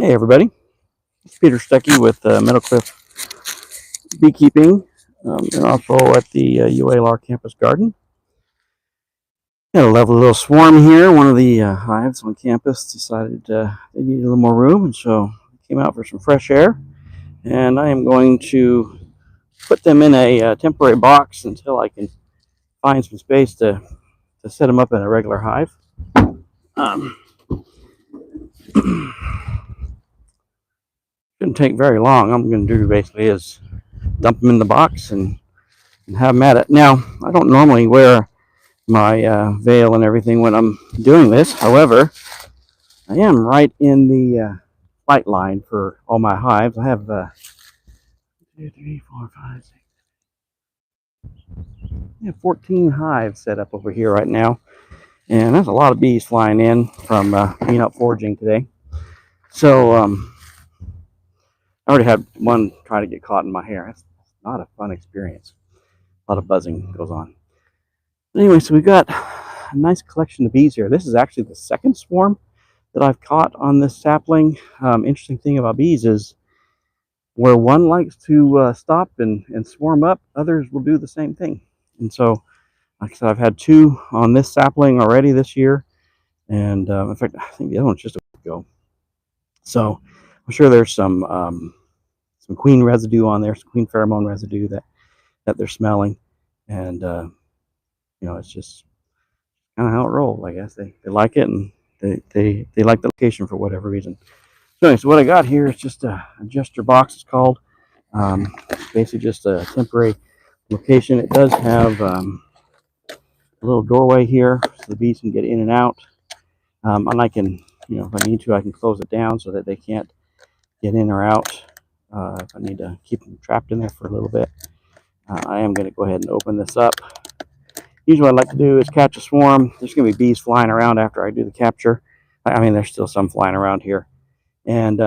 Hey everybody, it's Peter Stuckey with Meadow Cliff Beekeeping, and also at the UALR Campus Garden. Got a lovely little swarm here. One of the hives on campus decided they needed a little more room, and so came out for some fresh air. And I am going to put them in a temporary box until I can find some space to set them up in a regular hive. Um, shouldn't take very long. I'm going to do basically is dump them in the box and have them at it. Now, I don't normally wear my veil and everything when I'm doing this. However, I am right in the light line for all my hives. I have 2, 3, 4, 5, 6. I have 14 hives set up over here right now, and there's a lot of bees flying in from being out foraging today. So I already had one try to get caught in my hair. That's not a fun experience. A lot of buzzing goes on. But anyway, so we've got a nice collection of bees here. This is actually the second swarm that I've caught on this sapling. Interesting thing about bees is where one likes to stop and swarm up, others will do the same thing. And so, like I said, I've had 2 on this sapling already this year. And in fact, I think the other one's just a week ago. So I'm sure there's some queen residue on there, some queen pheromone residue that they're smelling. And, it's just kind of how it rolls, I guess. They like it, and they like the location for whatever reason. So, anyway, so what I got here is just a gesture box, it's called. Basically just a temporary location. It does have a little doorway here so the bees can get in and out. And I can, if I need to, I can close it down so that they can't get in or out. If I need to keep them trapped in there for a little bit, I am going to go ahead and open this up. Usually what I like to do is catch a swarm. There's going to be bees flying around after I do the capture. I mean, there's still some flying around here. And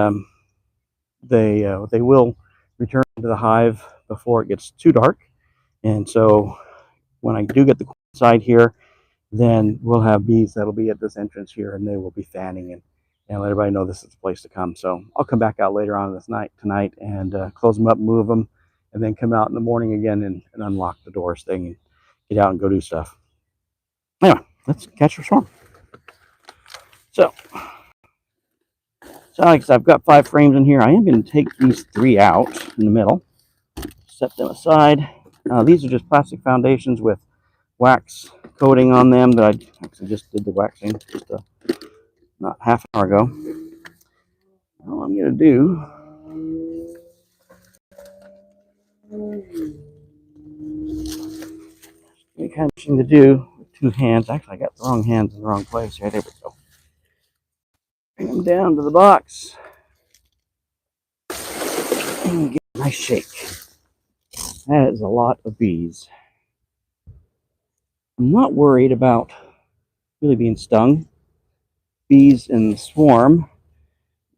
they will return to the hive before it gets too dark. And so when I do get the side here, then we'll have bees that'll be at this entrance here, and they will be fanning and let everybody know this is the place to come. So I'll come back out later on tonight and close them up, move them, and then come out in the morning again and unlock the doors thing and get out and go do stuff. Anyway, let's catch our swarm. So like I said, I've got 5 frames in here. I am going to take these 3 out in the middle, set them aside. These are just plastic foundations with wax coating on them that I actually just did the waxing just not half an hour ago. All I'm going to do kind of thing to do with 2 hands. Actually, I got the wrong hands in the wrong place here. There we go. Bring them down to the box and get a nice shake. That is a lot of bees. I'm not worried about really being stung. Bees in the swarm.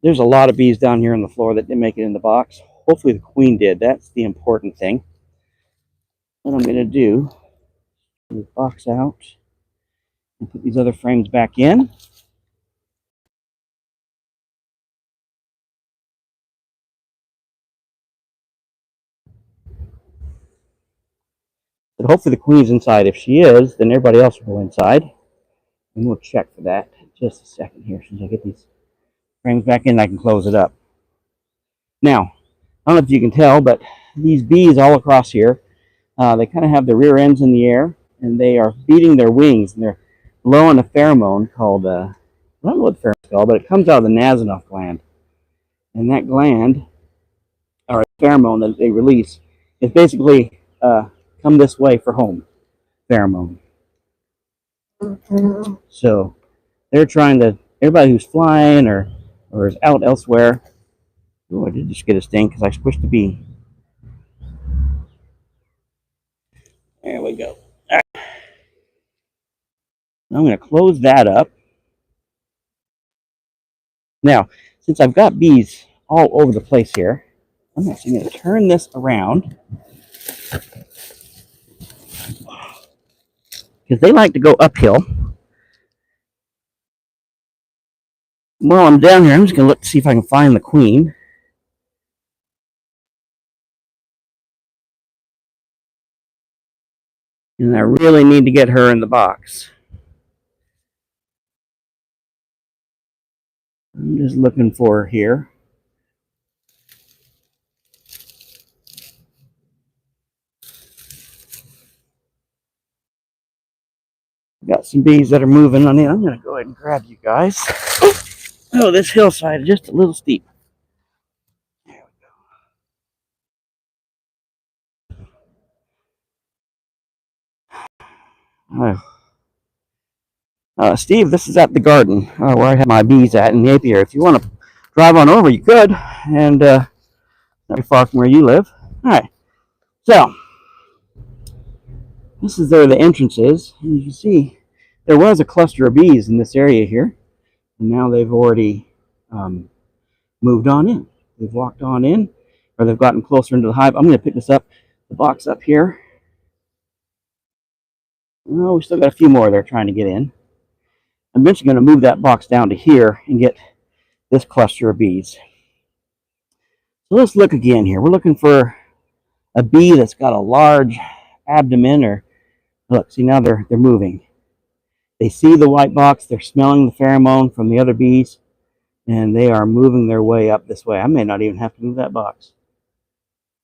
There's a lot of bees down here on the floor that didn't make it in the box. Hopefully the queen did. That's the important thing. What I'm going to do is move the box out and put these other frames back in. But hopefully the queen's inside. If she is, then everybody else will go inside. And we'll check for that in just a second here. Since I get these frames back in, I can close it up. Now, I don't know if you can tell, but these bees all across here, they kind of have their rear ends in the air, and they are beating their wings, and they're blowing a pheromone called, I don't know what the pheromone is called, but it comes out of the Nasinoff gland. And that gland, or pheromone that they release, is basically come this way for home pheromone. So they're trying to, everybody who's flying or is out elsewhere. Oh, I did just get a sting because I squished the bee. There we go. All right. I'm going to close that up. Now, since I've got bees all over the place here, I'm actually going to turn this around because they like to go uphill. while I'm down here, I'm just going to look to see if I can find the queen. And I really need to get her in the box. I'm just looking for her here. Got some bees that are moving on in. I'm going to go ahead and grab you guys. Oh, this hillside is just a little steep. There we go. Steve, this is at the garden where I have my bees at in the apiary. If you want to drive on over, you could, and not be far from where you live. All right, so this is where the entrance is. And you can see there was a cluster of bees in this area here, and now they've already moved on in. They've walked on in, or they've gotten closer into the hive. I'm going to pick this up, the box up here. Oh, we still got a few more there trying to get in. I'm eventually going to move that box down to here and get this cluster of bees. So let's look again here. We're looking for a bee that's got a large abdomen, or look, see now they're moving. They see the white box, they're smelling the pheromone from the other bees, and they are moving their way up this way. I may not even have to move that box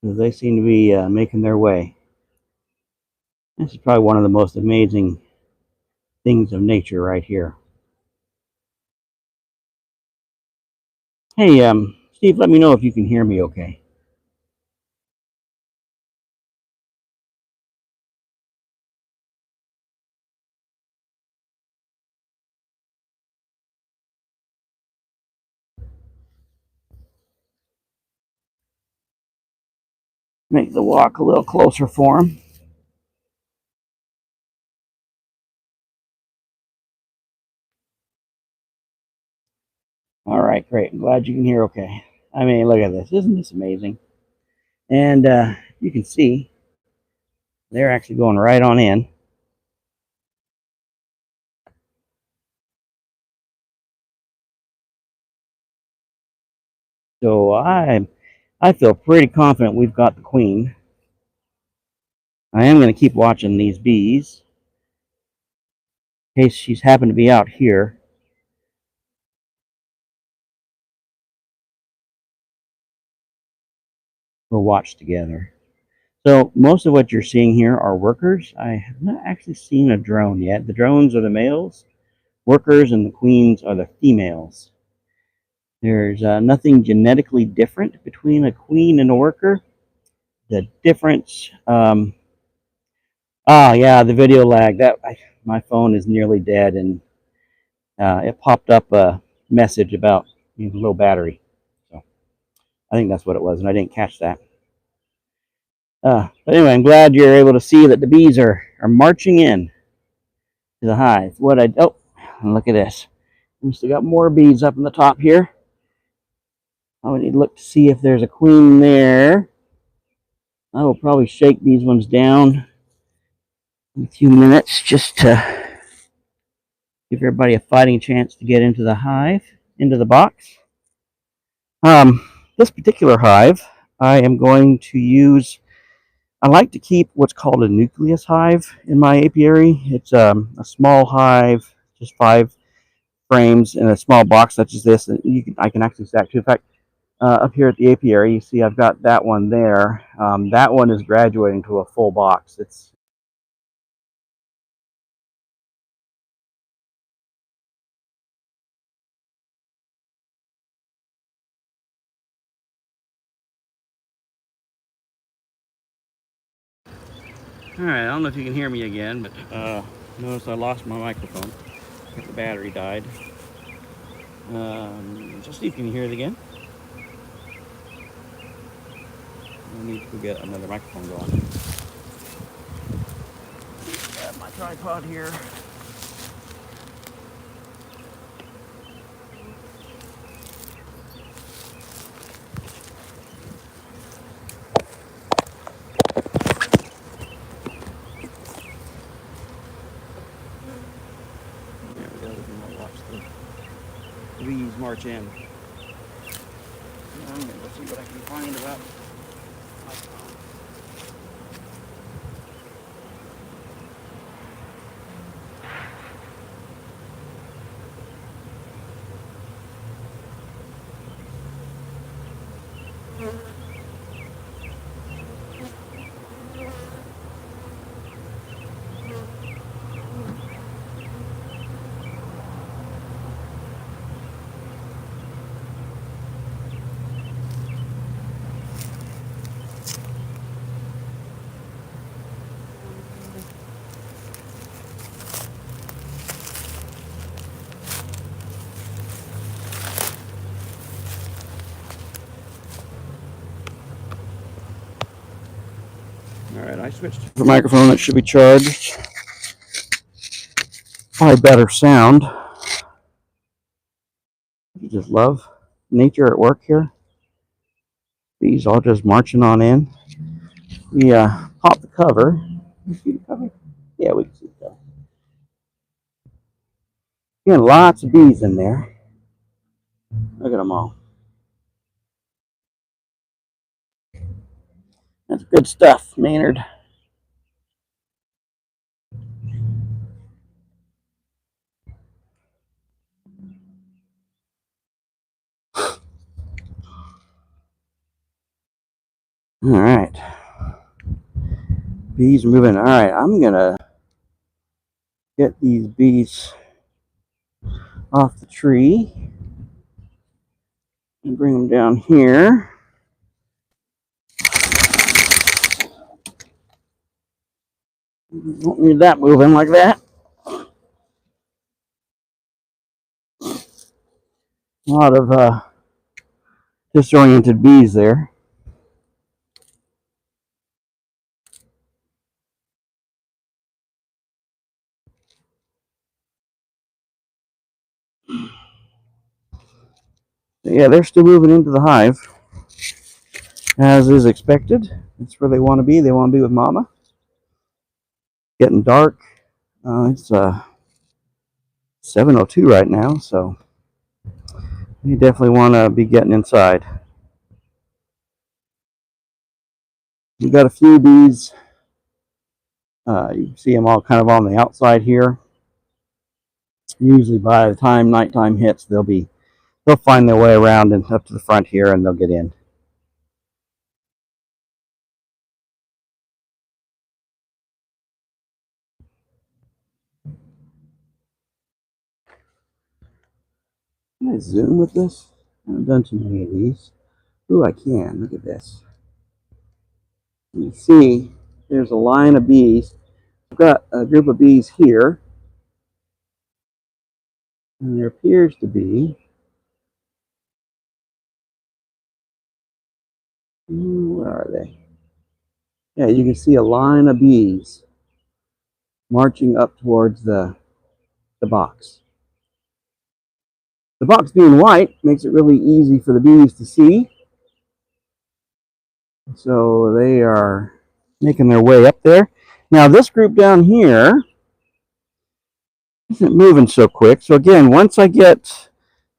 because they seem to be making their way. This is probably one of the most amazing things of nature right here. Hey, Steve, let me know if you can hear me okay. Make the walk a little closer for him. All right, great. I'm glad you can hear okay. I mean, look at this. Isn't this amazing? And you can see they're actually going right on in. So I feel pretty confident we've got the queen. I am going to keep watching these bees in case she's happened to be out here. We'll watch together. So most of what you're seeing here are workers. I have not actually seen a drone yet. The drones are the males, workers, and the queens are the females. There's nothing genetically different between a queen and a worker. The difference, yeah, the video lag. My phone is nearly dead, and it popped up a message about low battery. So I think that's what it was, and I didn't catch that. But anyway, I'm glad you're able to see that the bees are marching in to the hive. Oh, look at this. We still got more bees up in the top here. I would need to look to see if there's a queen there. I will probably shake these ones down in a few minutes just to give everybody a fighting chance to get into the hive, into the box. This particular hive, I am going to use. I like to keep what's called a nucleus hive in my apiary. It's a small hive, just 5 frames in a small box such as this. I can actually stack 2. In fact, up here at the apiary, you see I've got that one there. That one is graduating to a full box. It's all right. I don't know if you can hear me again, but notice I lost my microphone. I think the battery died. So Steve, can you hear it again? I need to get another microphone going. Grab my tripod here. There we go. Watch the the bees march in. I'm gonna go see what I can find about. All right, I switched to the microphone that should be charged. Probably better sound. You just love nature at work here. Bees all just marching on in. We pop the cover. You see the cover? Yeah, we can see the cover. Again, lots of bees in there. Look at them all. That's good stuff, Maynard. All right. Bees moving. All right, I'm going to get these bees off the tree and bring them down here. Don't need that moving like that. A lot of disoriented bees there. Yeah, they're still moving into the hive, as is expected. That's where they want to be. They want to be with Mama. Getting dark. It's 7:02 right now, so you definitely want to be getting inside. We've got a few bees. You can see them all kind of on the outside here. Usually by the time nighttime hits, they'll find their way around and up to the front here, and they'll get in. Can I zoom with this? I haven't done too many of these. Ooh, I can. Look at this. You see, there's a line of bees. I've got a group of bees here, and there appears to be, where are they? Yeah, you can see a line of bees marching up towards the box. The box being white makes it really easy for the bees to see. So they are making their way up there. Now this group down here isn't moving so quick. So again, once I get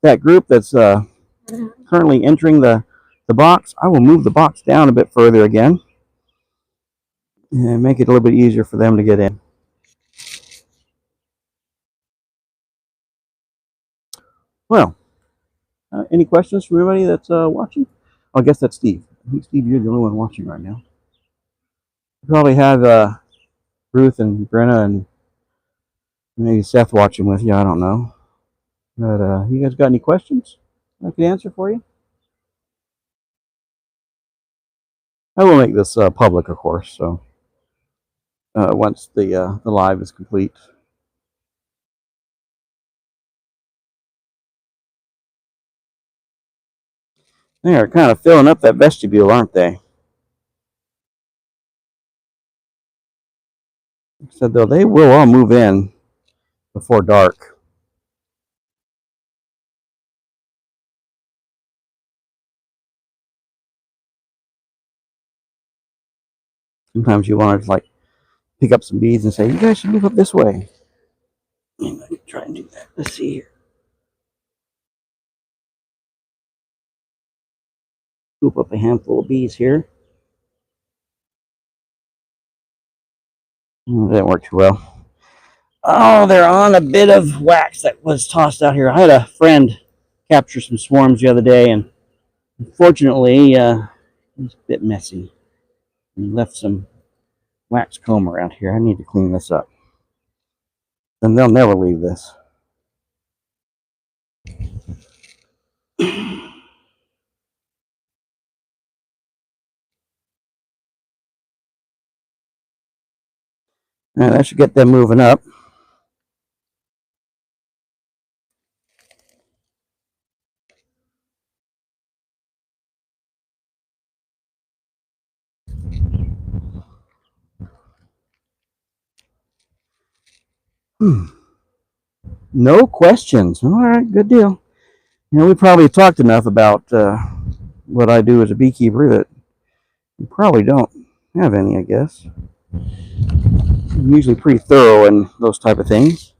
that group that's currently entering the box, I will move the box down a bit further again and make it a little bit easier for them to get in. Well, any questions from everybody that's watching? I guess that's Steve. I think, Steve, you're the only one watching right now. You probably have Ruth and Brenna and maybe Seth watching with you. I don't know. But you guys got any questions I can answer for you? I will make this public, of course. So once the live is complete. They are kind of filling up that vestibule, aren't they? Like I said, though, they will all move in before dark. Sometimes you want to like pick up some bees and say, you guys should move up this way. I'm going to try and do that. Let's see here. Scoop up a handful of bees here. That didn't work too well. Oh, they're on a bit of wax that was tossed out here. I had a friend capture some swarms the other day, and unfortunately, it was a bit messy. He left some wax comb around here. I need to clean this up. Then they'll never leave this. And that should get them moving up. No questions. All right, good deal. We probably talked enough about what I do as a beekeeper that you probably don't have any, I guess. I'm usually pretty thorough in those type of things.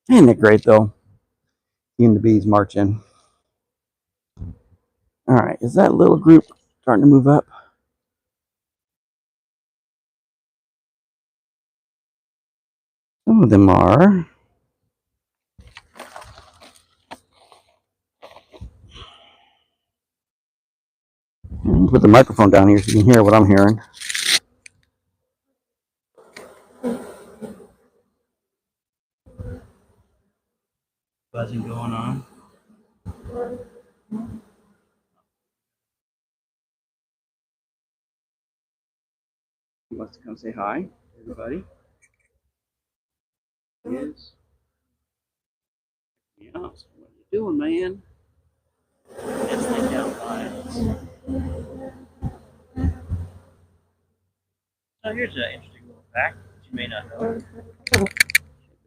Isn't it great, though? Seeing the bees march in. All right, is that little group starting to move up? Some of them are. Put the microphone down here so you can hear what I'm hearing. Buzzing going on. He wants to come say hi, everybody. Yes. Yeah. So what are you doing, man? Let's lay down lines. So here's an interesting little fact that you may not know.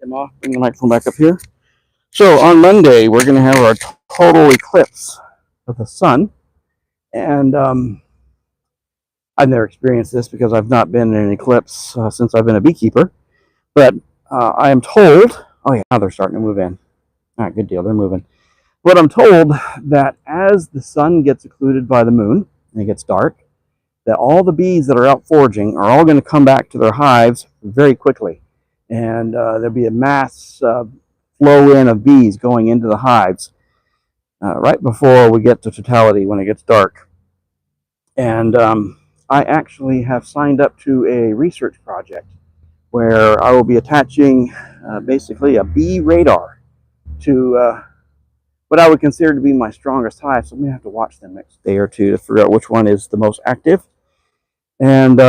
Them off. Bring the microphone back up here. So on Monday we're going to have our total eclipse of the sun, and I've never experienced this because I've not been in an eclipse since I've been a beekeeper. But I am told, oh yeah, now they're starting to move in. All right, good deal, they're moving. But I'm told that as the sun gets occluded by the moon and it gets dark, that all the bees that are out foraging are all going to come back to their hives very quickly. And there'll be a mass flow in of bees going into the hives right before we get to totality when it gets dark. And I actually have signed up to a research project where I will be attaching basically a bee radar to what I would consider to be my strongest hive. So I'm going to have to watch them next day or two to figure out which one is the most active. And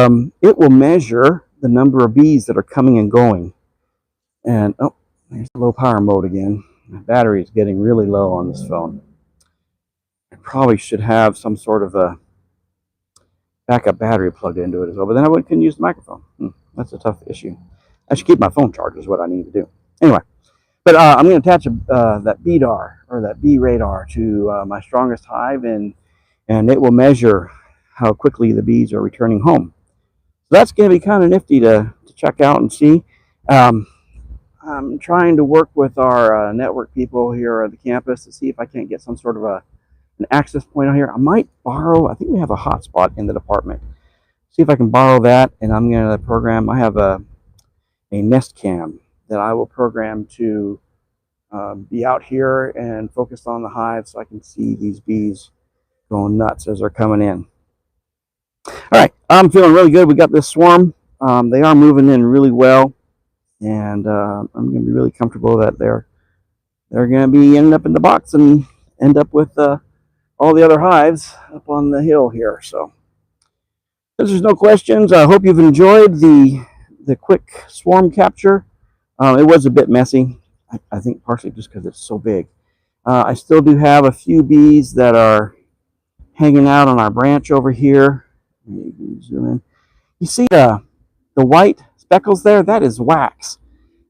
it will measure the number of bees that are coming and going. And oh, there's low power mode again. My battery is getting really low on this phone. I probably should have some sort of a backup battery plugged into it as well, but then I couldn't use the microphone. That's a tough issue. I should keep my phone charged is what I need to do. Anyway, but I'm going to attach that BDAR or that bee radar to my strongest hive, and it will measure how quickly the bees are returning home. So that's going to be kind of nifty to check out and see. I'm trying to work with our network people here at the campus to see if I can't get some sort of an access point out here. I might borrow, I think we have a hotspot in the department. See if I can borrow that, and I'm going to program, I have a Nest Cam that I will program to be out here and focus on the hive so I can see these bees going nuts as they're coming in. All right, I'm feeling really good. We got this swarm. They are moving in really well, and I'm going to be really comfortable that they're going to be ending up in the box and end up with all the other hives up on the hill here. So there's no questions. I hope you've enjoyed the quick swarm capture. It was a bit messy, I think partially just because it's so big. I still do have a few bees that are hanging out on our branch over here. You can zoom in. You see the white speckles there? That is wax.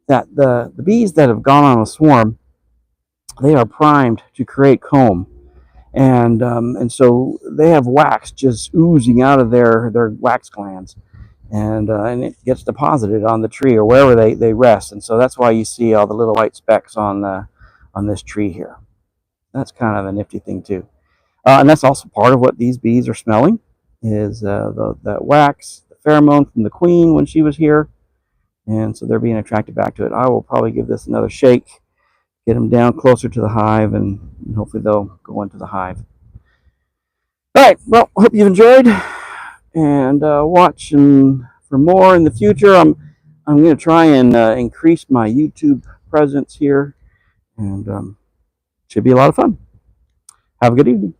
That the bees that have gone on a swarm, they are primed to create comb. And so they have wax just oozing out of their wax glands, and it gets deposited on the tree or wherever they rest, and so that's why you see all the little white specks on this tree here. That's kind of a nifty thing too. And that's also part of what these bees are smelling is that wax, the pheromone from the queen when she was here. And so they're being attracted back to it. I will probably give this another shake, get them down closer to the hive, and hopefully they'll go into the hive. All right, well, hope you've enjoyed, and watch for more in the future. I'm going to try and increase my YouTube presence here, and should be a lot of fun. Have a good evening.